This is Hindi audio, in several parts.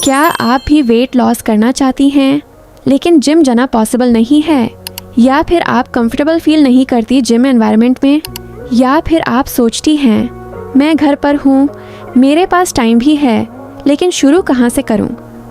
क्या आप भी वेट लॉस करना चाहती हैं लेकिन जिम जाना पॉसिबल नहीं है, या फिर आप कंफर्टेबल फील नहीं करती जिम एनवायरनमेंट में, या फिर आप सोचती हैं मैं घर पर हूँ, मेरे पास टाइम भी है, लेकिन शुरू कहाँ से करूँ?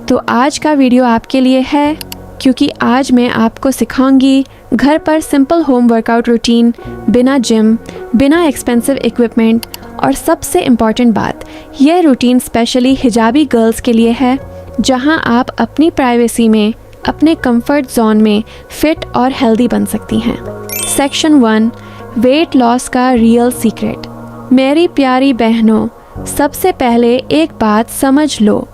तो आज का वीडियो आपके लिए है, क्योंकि आज मैं आपको सिखाऊंगी घर पर सिंपल होम वर्कआउट रूटीन, बिना जिम, बिना एक्सपेंसिव इक्विपमेंट। और सबसे इम्पॉर्टेंट बात, यह रूटीन स्पेशली हिजाबी गर्ल्स के लिए है, जहां आप अपनी प्राइवेसी में, अपने कंफर्ट जोन में फिट और हेल्दी बन सकती हैं। सेक्शन 1, वेट लॉस का रियल सीक्रेट। मेरी प्यारी बहनों, सबसे पहले एक बात समझ लो,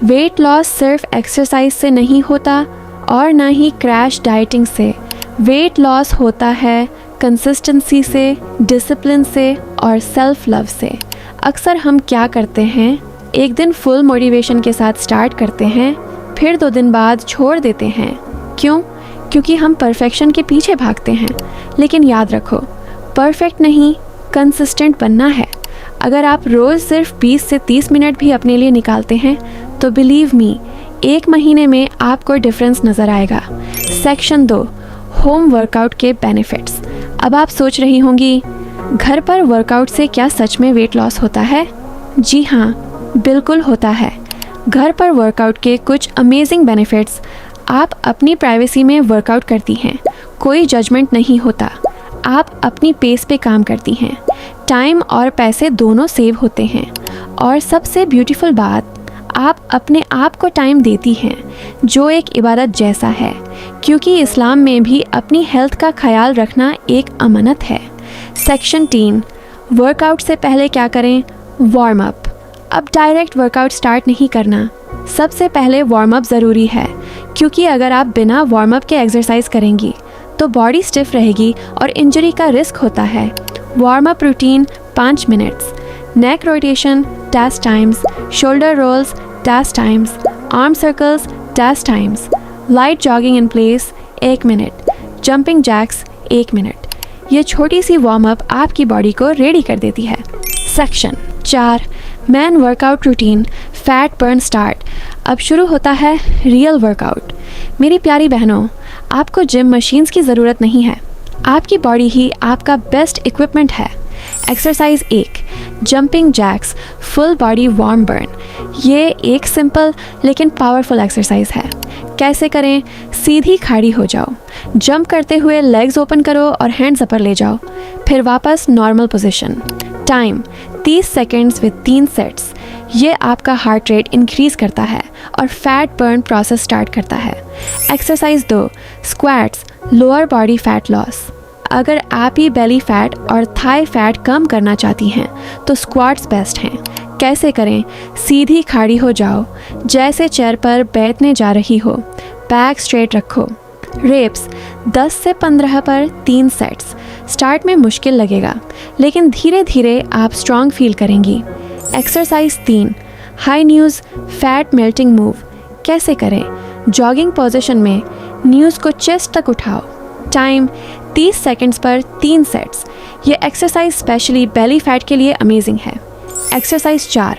वेट लॉस सिर्फ एक्सरसाइज से नहीं होता और ना ही क्रैश डाइटिंग से। वेट लॉस होता है कंसिस्टेंसी से, डिसिप्लिन से और सेल्फ लव से। अक्सर हम क्या करते हैं, एक दिन फुल मोटिवेशन के साथ स्टार्ट करते हैं, फिर 2 दिन बाद छोड़ देते हैं। क्यों? क्योंकि हम परफेक्शन के पीछे भागते हैं। लेकिन याद रखो, परफेक्ट नहीं, कंसिस्टेंट बनना है। अगर आप रोज़ सिर्फ 20 से 30 मिनट भी अपने लिए निकालते हैं तो बिलीव मी, 1 महीने में आपको डिफरेंस नज़र आएगा। सेक्शन 2, होम वर्कआउट के बेनिफिट्स। अब आप सोच रही होंगी, घर पर वर्कआउट से क्या सच में वेट लॉस होता है? जी हाँ, बिल्कुल होता है। घर पर वर्कआउट के कुछ अमेजिंग बेनिफिट्स। आप अपनी प्राइवेसी में वर्कआउट करती हैं, कोई जजमेंट नहीं होता, आप अपनी पेस पे काम करती हैं, टाइम और पैसे दोनों सेव होते हैं, और सबसे ब्यूटीफुल बात, आप अपने आप को टाइम देती हैं, जो एक इबादत जैसा है, क्योंकि इस्लाम में भी अपनी हेल्थ का ख्याल रखना एक अमानत है। सेक्शन 3, वर्कआउट से पहले क्या करें? Warm up. अब डायरेक्ट वर्कआउट स्टार्ट नहीं करना, सबसे पहले वार्म अप ज़रूरी है, क्योंकि अगर आप बिना वार्म अप के एक्सरसाइज करेंगी तो बॉडी स्टिफ रहेगी और इंजरी का रिस्क होता है। Warm up routine 5 minutes, neck rotation 10 times, shoulder rolls 10 times, arm circles 10 times, light jogging in place 1 minute, jumping jacks 1 minute. ये छोटी सी वार्म अप आपकी बॉडी को रेडी कर देती है। Section 4, main workout routine, fat burn start. अब शुरू होता है रियल वर्कआउट। मेरी प्यारी बहनों, आपको जिम मशीन्स की ज़रूरत नहीं है, आपकी बॉडी ही आपका बेस्ट इक्विपमेंट है। Exercise 1, jumping jacks, full body warm burn. ये एक सिंपल लेकिन पावरफुल एक्सरसाइज है। कैसे करें? सीधी खड़ी हो जाओ, जंप करते हुए लेग्स ओपन करो और हैंड्स अपर ले जाओ, फिर वापस normal position. Time 30 seconds with 3 sets. ये आपका हार्ट रेट इंक्रीज करता है और फैट बर्न प्रोसेस स्टार्ट करता है। Exercise 2, squats, lower body fat loss. अगर आप ही बेली फैट और थाई फैट कम करना चाहती हैं तो स्क्वाट्स बेस्ट हैं। कैसे करें? सीधी खड़ी हो जाओ, जैसे चेयर पर बैठने जा रही हो, बैक स्ट्रेट रखो। रेप्स 10 से 15 पर 3 सेट्स। स्टार्ट में मुश्किल लगेगा, लेकिन धीरे धीरे आप स्ट्रॉन्ग फील करेंगी। Exercise 3, high news fat melting move. कैसे करें? जॉगिंग पोजीशन में न्यूज़ को चेस्ट तक उठाओ। टाइम 30 सेकेंड्स पर 3 सेट्स। ये एक्सरसाइज स्पेशली बेली फैट के लिए अमेजिंग है। Exercise 4,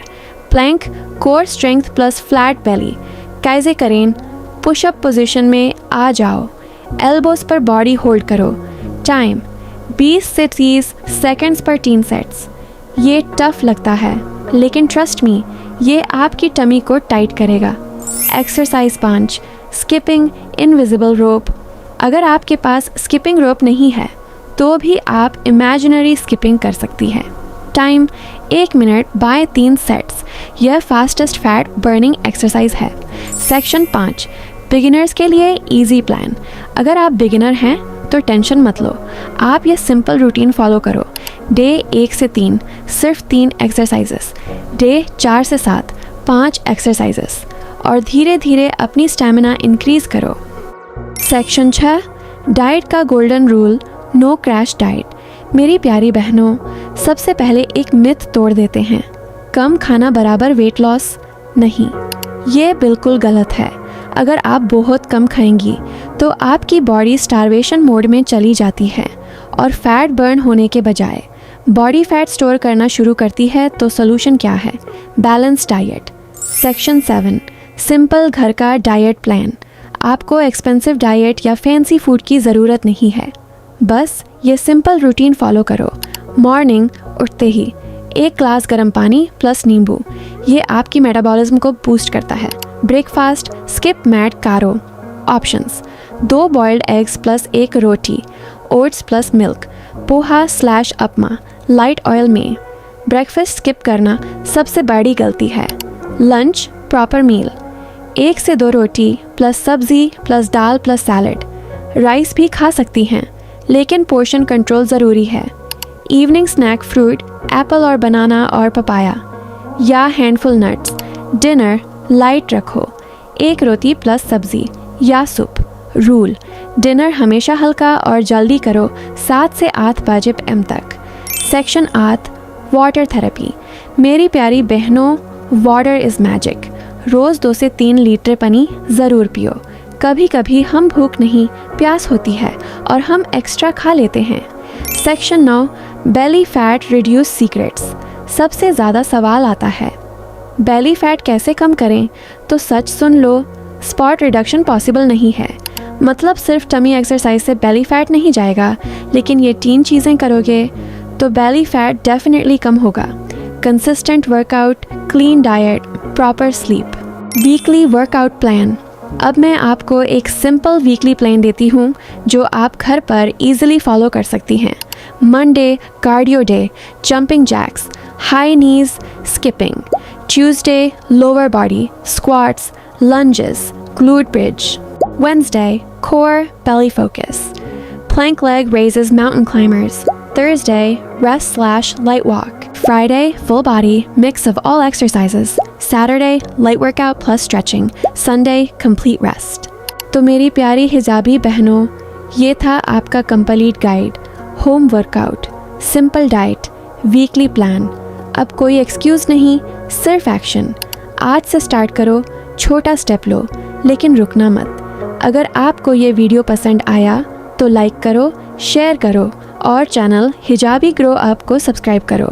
plank, core strength plus flat belly. कैसे करें? पुशअप पोजीशन में आ जाओ, एल्बोस पर बॉडी होल्ड करो। टाइम 20 से 30 सेकेंड्स पर 3 सेट्स। ये टफ लगता है, लेकिन ट्रस्ट मी, ये आपकी टमी को टाइट करेगा। एक्सरसाइज 5, स्किपिंग इनविजिबल रोप। अगर आपके पास स्किपिंग रोप नहीं है तो भी आप इमेजिनरी स्किपिंग कर सकती हैं। Time 1 minute by 3 sets. यह फास्टेस्ट फैट बर्निंग एक्सरसाइज है। सेक्शन 5, बिगिनर्स के लिए इजी प्लान। अगर आप बिगिनर हैं तो टेंशन मत लो, आप यह सिंपल रूटीन फॉलो करो। डे 1 से 3 सिर्फ 3 एक्सरसाइजेस, डे 4 से 7 5 एक्सरसाइजेस, और धीरे धीरे अपनी स्टैमिना इंक्रीज करो। सेक्शन 6, डाइट का golden rule, no crash diet. मेरी प्यारी बहनों, सबसे पहले एक मिथ तोड़ देते हैं, कम खाना बराबर वेट लॉस। नहीं, ये बिल्कुल गलत है। अगर आप बहुत कम खाएंगी तो आपकी बॉडी स्टारवेशन मोड में चली जाती है और फैट बर्न होने के बजाय बॉडी फैट स्टोर करना शुरू करती है। तो सोल्यूशन क्या है? Balance diet. सेक्शन 7, सिंपल घर का डाइट प्लान। आपको एक्सपेंसिव डाइट या फैंसी फूड की ज़रूरत नहीं है, बस ये सिंपल रूटीन फॉलो करो। मॉर्निंग उठते ही 1 ग्लास गर्म पानी प्लस नींबू, ये आपकी मेटाबॉलिज्म को बूस्ट करता है। ब्रेकफास्ट स्किप मैट कारो। ऑप्शंस 2 बॉइल्ड एग्स प्लस 1 रोटी, ओट्स प्लस मिल्क, पोहा / उपमा, लाइट ऑयल में। ब्रेकफास्ट स्किप करना सबसे बड़ी गलती है। लंच प्रॉपर मील, 1 से 2 रोटी प्लस सब्जी प्लस दाल प्लस सैलड। राइस भी खा सकती हैं, लेकिन पोर्शन कंट्रोल ज़रूरी है। इवनिंग स्नैक फ्रूट, एप्पल और बनाना और पपाया या हैंडफुल नट्स। डिनर लाइट रखो, 1 रोटी प्लस सब्जी या सूप। रूल, डिनर हमेशा हल्का और जल्दी करो, 7 से 8 बजे PM तक। Section 8 water therapy. मेरी प्यारी बहनों, वाटर इज़ मैजिक। रोज़ 2 से 3 लीटर पानी ज़रूर पियो। कभी कभी हम भूख नहीं, प्यास होती है और हम एक्स्ट्रा खा लेते हैं। Section 9 belly fat reduce secrets. सबसे ज़्यादा सवाल आता है, बेली फैट कैसे कम करें? तो सच सुन लो, स्पॉट रिडक्शन पॉसिबल नहीं है। मतलब सिर्फ टमी एक्सरसाइज से बेली फैट नहीं जाएगा, लेकिन ये 3 चीज़ें करोगे तो बेली फैट डेफिनेटली कम होगा। Consistent workout, clean diet, proper sleep. Weekly workout plan. अब मैं आपको एक सिंपल वीकली प्लान देती हूँ जो आप घर पर इजीली फॉलो कर सकती हैं। Monday cardio day, jumping jacks, high knees, skipping. Tuesday lower body, squats, lunges, glute bridge. Wednesday, core, belly focus. Plank leg raises, mountain climbers. Thursday, rest/light walk. Friday, full body, mix of all exercises. Saturday, light workout plus stretching. Sunday, complete rest. तो मेरी प्यारी हिजाबी बहनों, ये था आपका complete guide. Home workout, simple diet, weekly plan. अब कोई एक्सक्यूज़ नहीं, सिर्फ एक्शन। आज से स्टार्ट करो, छोटा स्टेप लो, लेकिन रुकना मत। अगर आपको ये वीडियो पसंद आया तो लाइक करो, शेयर करो और चैनल हिजाबी ग्रो अप को सब्सक्राइब करो।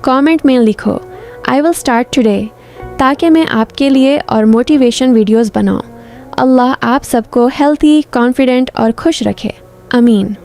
कमेंट में लिखो आई विल स्टार्ट टुडे, ताकि मैं आपके लिए और मोटिवेशन वीडियोस बनाऊं। अल्लाह आप सबको हेल्थी, कॉन्फिडेंट और खुश रखे। आमीन।